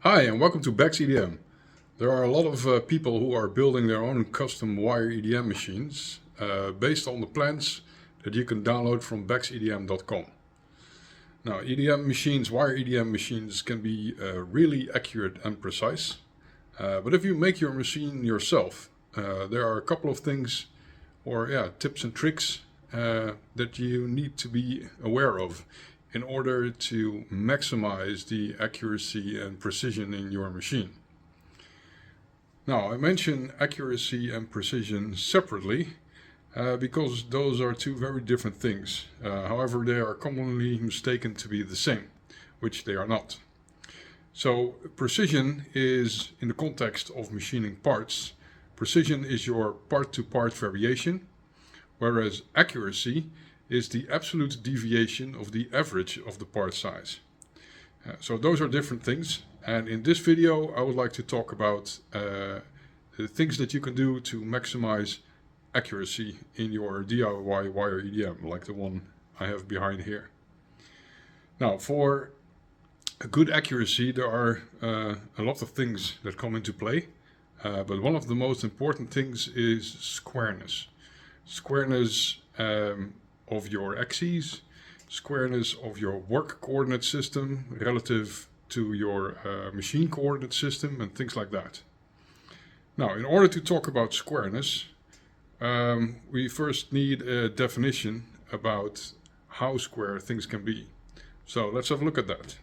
Hi, and welcome to Bex EDM. There are a lot of people who are building their own custom wire EDM machines based on the plans that you can download from bexedm.com. Now, EDM machines, wire EDM machines can be really accurate and precise. But if you make your machine yourself, there are a couple of things or tips and tricks that you need to be aware of in order to maximize the accuracy and precision in your machine. Now, I mention accuracy and precision separately because those are two very different things. However, they are commonly mistaken to be the same, which they are not. So, precision is, in the context of machining parts, precision is your part-to-part variation, whereas accuracy is the absolute deviation of the average of the part size. So those are different things, and in this video I would like to talk about the things that you can do to maximize accuracy in your DIY wire EDM, like the one I have behind here. Now, for a good accuracy there are a lot of things that come into play, but one of the most important things is squareness. Squareness of your axes, squareness of your work coordinate system relative to your machine coordinate system, and things like that. Now, in order to talk about squareness, we first need a definition about how square things can be. So let's have a look at that.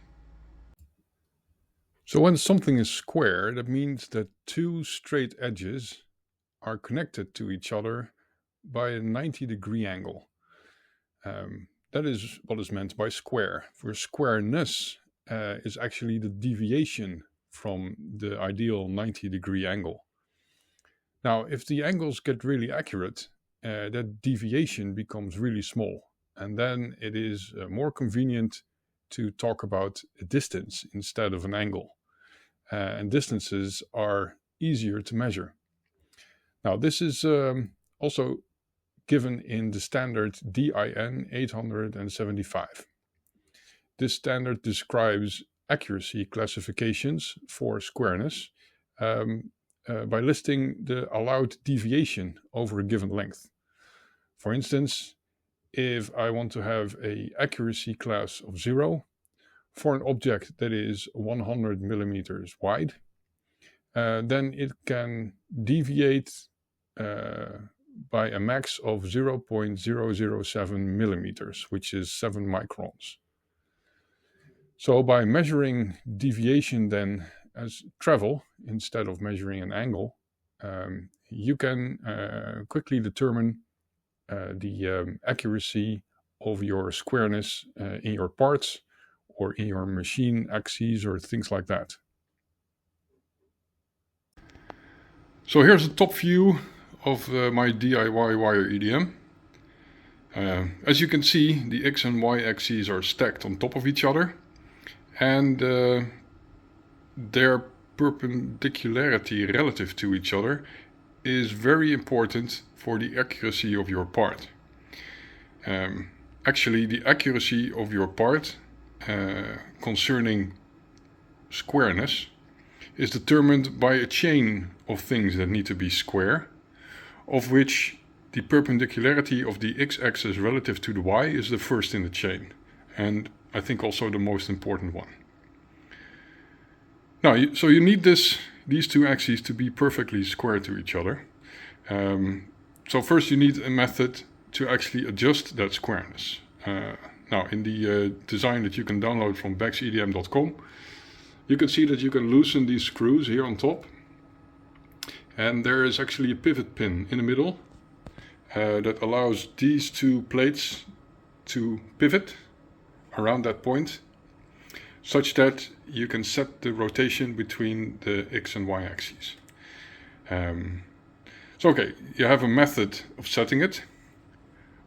So when something is square, that means that two straight edges are connected to each other by a 90-degree angle. That is what is meant by square. For squareness is actually the deviation from the ideal 90-degree angle. Now, if the angles get really accurate, that deviation becomes really small, and then it is more convenient to talk about a distance instead of an angle. And distances are easier to measure. Now, this is also given in the standard DIN 875. This standard describes accuracy classifications for squareness by listing the allowed deviation over a given length. For instance, if I want to have an accuracy class of 0 for an object that is 100 millimeters wide, then it can deviate by a max of 0.007 millimeters, which is 7 microns. So by measuring deviation then as travel instead of measuring an angle, you can quickly determine the accuracy of your squareness in your parts or in your machine axes or things like that. So here's a top view of my DIY wire EDM. As you can see, the X and Y axes are stacked on top of each other, and their perpendicularity relative to each other is very important for the accuracy of your part. Actually, the accuracy of your part concerning squareness is determined by a chain of things that need to be square, of which the perpendicularity of the x-axis relative to the y is the first in the chain, and I think also the most important one. Now, so you need these two axes to be perfectly square to each other. So first you need a method to actually adjust that squareness. Now, in the design that you can download from bexedm.com, you can see that you can loosen these screws here on top, and there is actually a pivot pin in the middle that allows these two plates to pivot around that point, such that you can set the rotation between the X and Y axes. So okay, you have a method of setting it,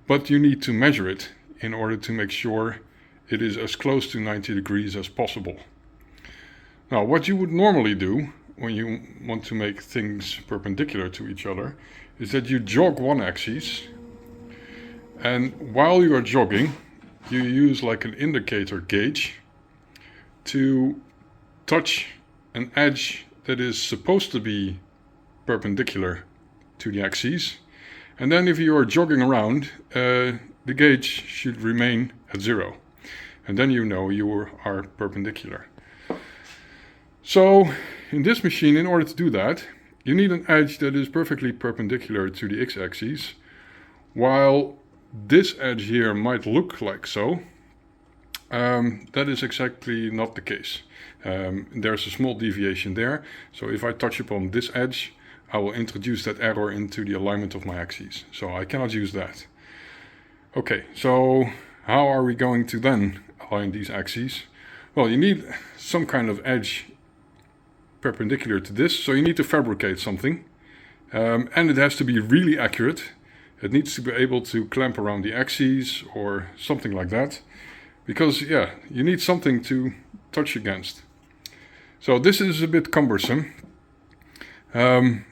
but you need to measure it in order to make sure it is as close to 90 degrees as possible. Now, what you would normally do when you want to make things perpendicular to each other is that you jog one axis, and while you are jogging, you use like an indicator gauge to touch an edge that is supposed to be perpendicular to the axis. And then if you are jogging around, the gauge should remain at 0. And then you know you are perpendicular. So in this machine, in order to do that, you need an edge that is perfectly perpendicular to the x-axis. While this edge here might look like so, that is exactly not the case. There's a small deviation there. So if I touch upon this edge, I will introduce that error into the alignment of my axes. So I cannot use that. Okay, so how are we going to then align these axes? Well, you need some kind of edge perpendicular to this, so you need to fabricate something. And it has to be really accurate. It needs to be able to clamp around the axes or something like that. Because, yeah, you need something to touch against. So this is a bit cumbersome. And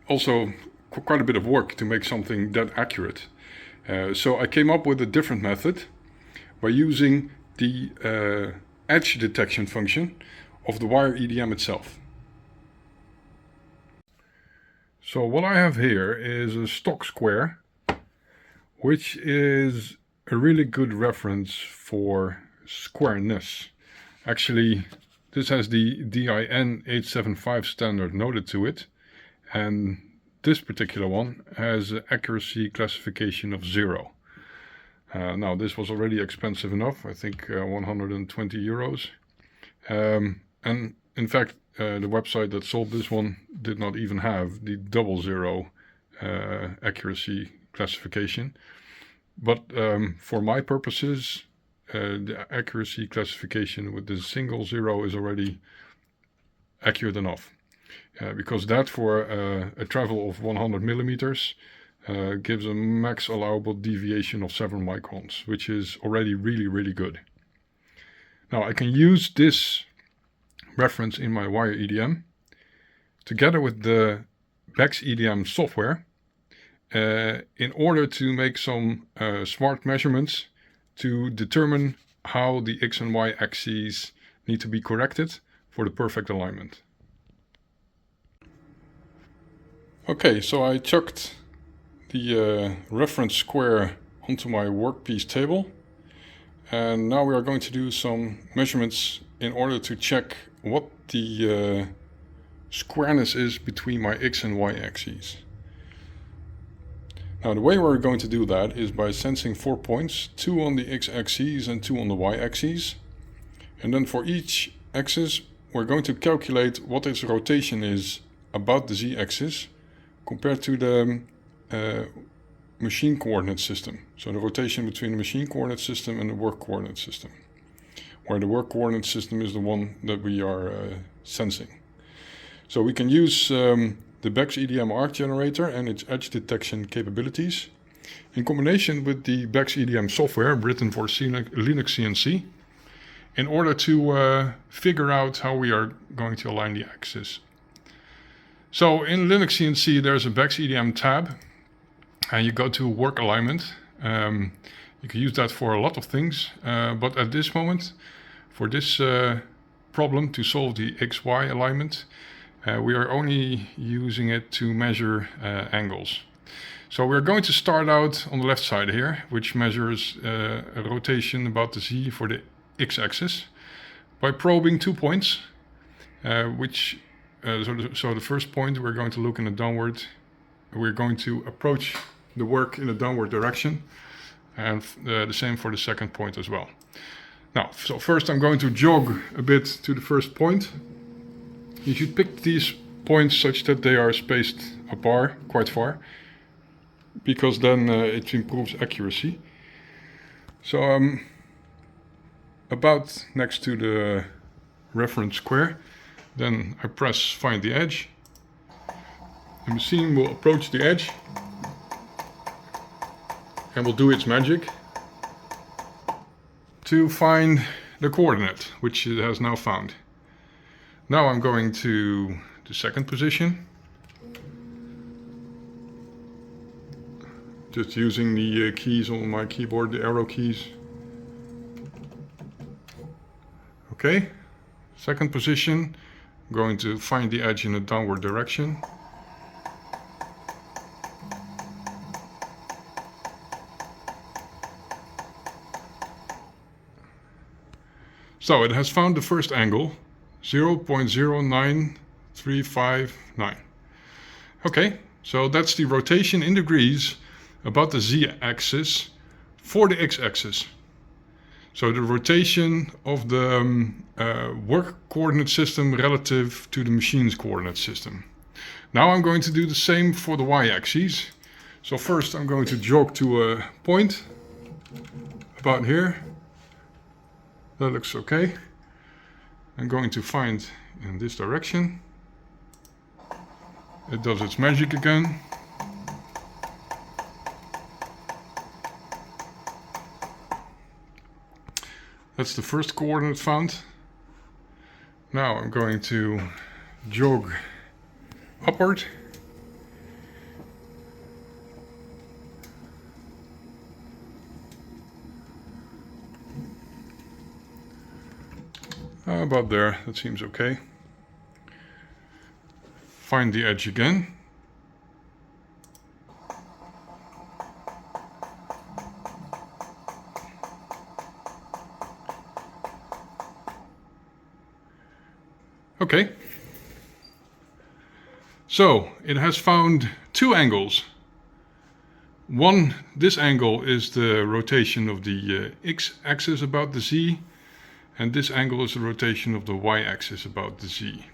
also quite a bit of work to make something that accurate. So I came up with a different method by using the edge detection function of the wire EDM itself. So what I have here is a stock square, which is a really good reference for Squareness. Actually, this has the DIN 875 standard noted to it, and this particular one has an accuracy classification of 0. Now this was already expensive enough, I think 120 euros. And in fact, the website that sold this one did not even have the 00 accuracy classification. But for my purposes, the accuracy classification with the single 0 is already accurate enough. Because that for a travel of 100 millimeters gives a max allowable deviation of 7 microns, which is already really, really good. Now I can use this reference in my wire EDM together with the Bex EDM software in order to make some smart measurements to determine how the X and Y axes need to be corrected for the perfect alignment. Okay, so I chucked the reference square onto my workpiece table, and now we are going to do some measurements in order to check what the squareness is between my X and Y axes. Now the way we're going to do that is by sensing 4 points, 2 on the x-axis and 2 on the y-axis. And then for each axis we're going to calculate what its rotation is about the z-axis compared to the machine coordinate system. So the rotation between the machine coordinate system and the work coordinate system, where the work coordinate system is the one that we are sensing. So we can use the Bex EDM arc generator and its edge detection capabilities in combination with the Bex EDM software written for Linux CNC in order to figure out how we are going to align the axes. So in Linux CNC there's a Bex EDM tab, and you go to work alignment. You can use that for a lot of things, but at this moment, for this problem to solve the XY alignment, we are only using it to measure angles. So we're going to start out on the left side here, which measures a rotation about the Z for the x-axis by probing 2 points, so the first point we're going to look in a downward, we're going to approach the work in a downward direction, and the same for the second point as well. Now, so first I'm going to jog a bit to the first point. You should pick these points such that they are spaced apart quite far, because then it improves accuracy. So I'm about next to the reference square. Then I press find the edge. The machine will approach the edge and will do its magic to find the coordinate, which it has now found. Now I'm going to the second position, just using the keys on my keyboard, the arrow keys. Okay, Second position, I'm going to find the edge in a downward direction. So it has found the first angle, 0.09359. Okay, so that's the rotation in degrees about the z-axis for the x-axis. So the rotation of the work coordinate system relative to the machine's coordinate system. Now I'm going to do the same for the y-axis. So first I'm going to jog to a point about here. That looks okay. I'm going to find in this direction. It does its magic again. That's the first coordinate found. Now I'm going to jog upward. About there, that seems okay. Find the edge again. Okay. So it has found two angles. One, this angle is the rotation of the x-axis about the z. And this angle is the rotation of the y-axis about the z.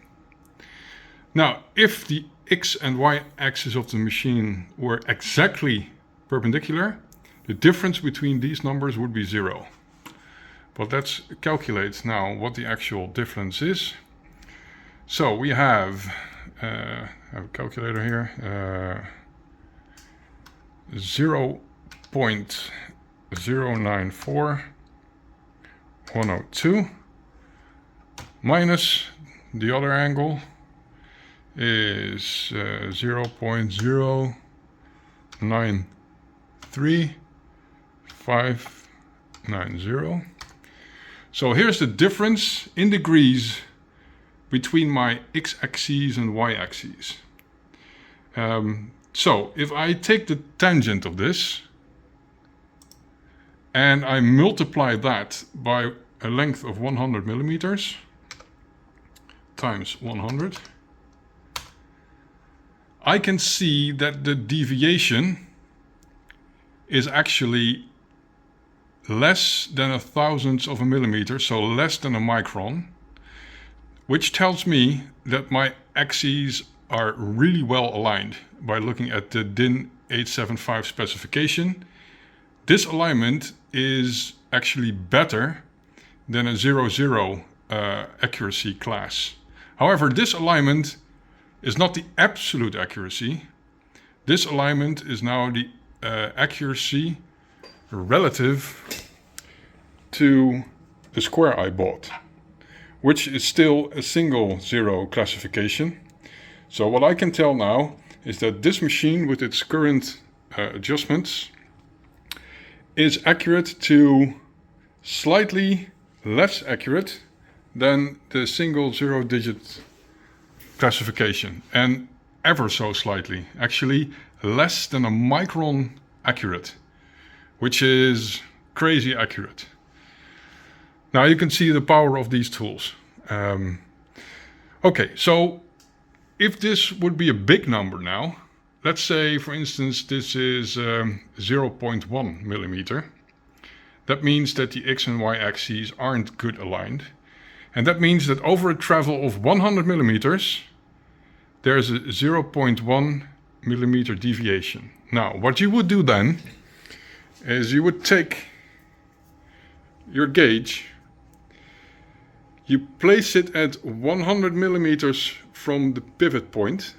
Now, if the x and y-axis of the machine were exactly perpendicular, the difference between these numbers would be 0. But let's calculate now what the actual difference is. So we have, I have a calculator here, 0.094. 102 minus the other angle is 0.093590. So here's the difference in degrees between my x-axis and y-axis. So if I take the tangent of this and I multiply that by a length of 100 millimeters times 100, I can see that the deviation is actually less than a thousandth of a millimeter, so less than a micron, which tells me that my axes are really well aligned by looking at the DIN 875 specification. This alignment is actually better than a 0-0 accuracy class. However, this alignment is not the absolute accuracy. This alignment is now the accuracy relative to the square I bought, which is still a single zero classification. So what I can tell now is that this machine with its current adjustments is accurate to slightly less accurate than the single zero digit classification, and ever so slightly, actually less than a micron accurate, which is crazy accurate. Now you can see the power of these tools. Okay, so if this would be a big number now, let's say, for instance, this is 0.1 millimeter. That means that the x and y axes aren't good aligned. And that means that over a travel of 100 millimeters, there's a 0.1 millimeter deviation. Now, what you would do then is you would take your gauge, you place it at 100 millimeters from the pivot point,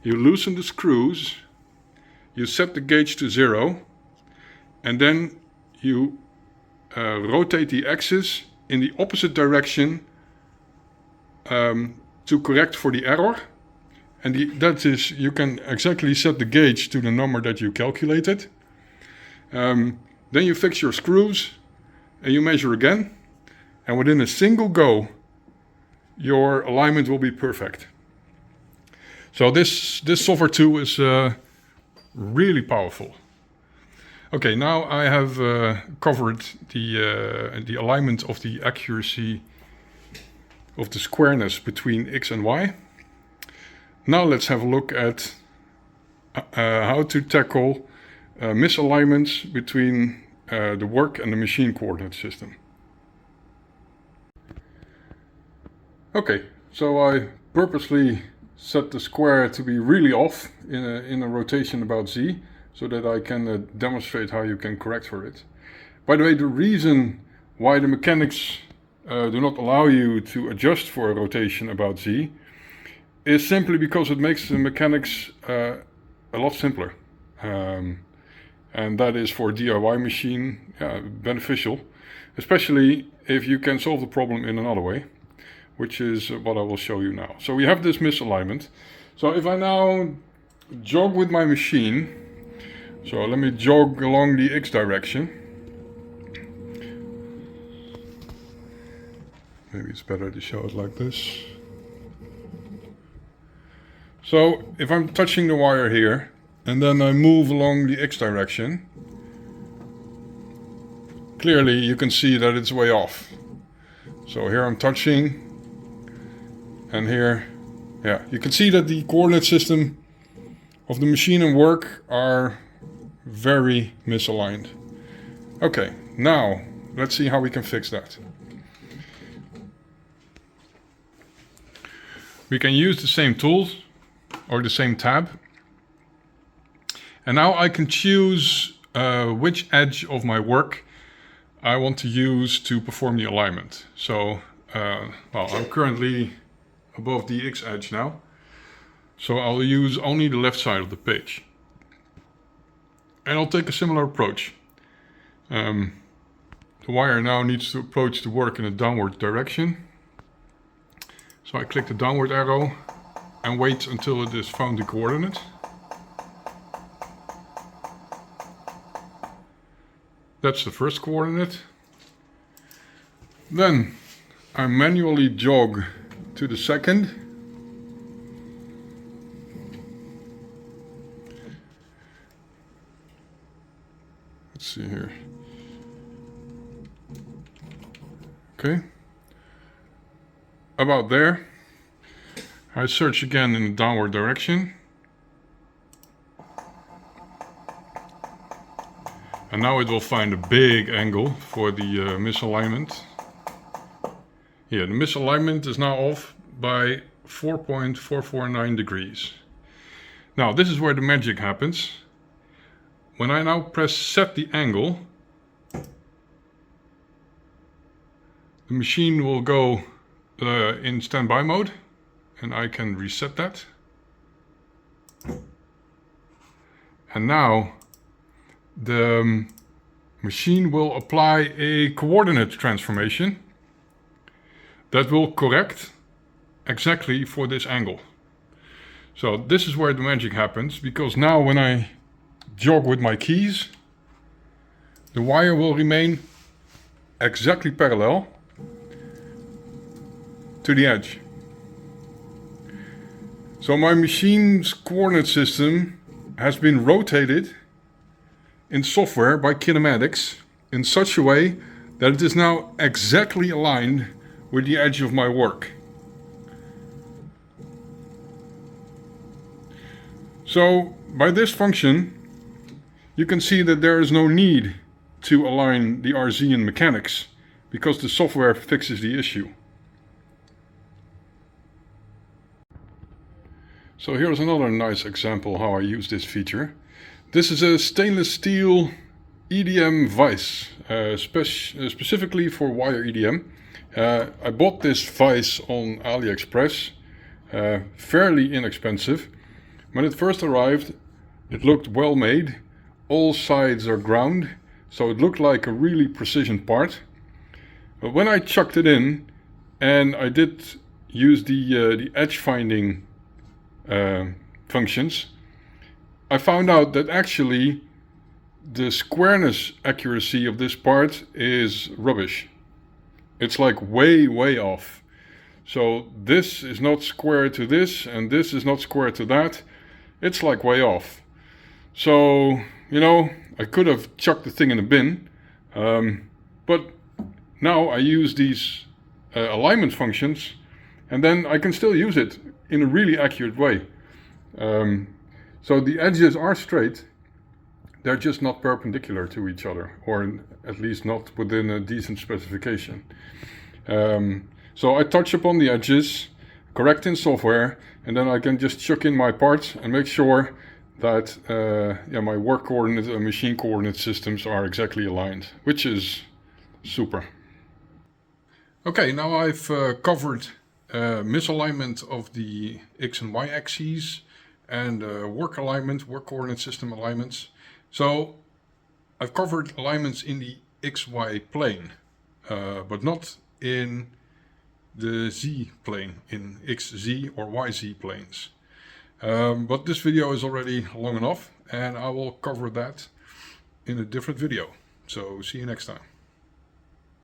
you loosen the screws, you set the gauge to 0, and then you rotate the axis in the opposite direction to correct for the error. And that is, you can exactly set the gauge to the number that you calculated. Then you fix your screws and you measure again. And within a single go, your alignment will be perfect. So this software tool is really powerful. Okay, now I have covered the alignment of the accuracy of the squareness between X and Y. Now let's have a look at how to tackle misalignments between the work and the machine coordinate system. Okay, so I purposely set the square to be really off in a rotation about Z, so that I can demonstrate how you can correct for it. By the way, the reason why the mechanics do not allow you to adjust for a rotation about Z is simply because it makes the mechanics a lot simpler. And that is for a DIY machine beneficial, especially if you can solve the problem in another way, which is what I will show you now. So we have this misalignment. So if I now jog with my machine, so let me jog along the X direction. Maybe it's better to show it like this. So if I'm touching the wire here, and then I move along the X direction, clearly you can see that it's way off. So here I'm touching, and here, yeah, you can see that the coordinate system of the machine and work are very misaligned. Okay, now let's see how we can fix that. We can use the same tools or the same tab. And now I can choose which edge of my work I want to use to perform the alignment. So, well, I'm currently above the X edge now. So I'll use only the left side of the page. And I'll take a similar approach. The wire now needs to approach the work in a downward direction. So I click the downward arrow and wait until it has found the coordinate. That's the first coordinate. Then I manually jog to the second. Let's see here. Okay. About there. I search again in the downward direction. And now it will find a big angle for the misalignment. Yeah, the misalignment is now off by 4.449 degrees. Now this is where the magic happens. When I now press set the angle, the machine will go in standby mode, and I can reset that. And now the machine will apply a coordinate transformation that will correct exactly for this angle. So this is where the magic happens, because now when I jog with my keys, the wire will remain exactly parallel to the edge. So my machine's coordinate system has been rotated in software by kinematics in such a way that it is now exactly aligned with the edge of my work. So by this function, you can see that there is no need to align the RZ in mechanics, because the software fixes the issue. So here's another nice example how I use this feature. This is a stainless steel EDM vise, specifically for wire EDM. I bought this vise on AliExpress, fairly inexpensive. When it first arrived, it looked well made. All sides are ground, so it looked like a really precision part. But when I chucked it in, and I did use the edge finding functions, I found out that actually the squareness accuracy of this part is rubbish. It's like way off. So this is not square to this, and this is not square to that. It's like way off. So, you know, I could have chucked the thing in a bin, but now I use these alignment functions, and then I can still use it in a really accurate way. So the edges are straight, they're just not perpendicular to each other, or at least not within a decent specification. So I touch upon the edges, correct in software, and then I can just chuck in my parts and make sure that my work coordinate and machine coordinate systems are exactly aligned, which is super. Okay, now I've covered misalignment of the X and Y axes and work alignment, work coordinate system alignments. So I've covered alignments in the XY plane, but not in the Z plane, in XZ or YZ planes. But this video is already long enough, and I will cover that in a different video. So see you next time.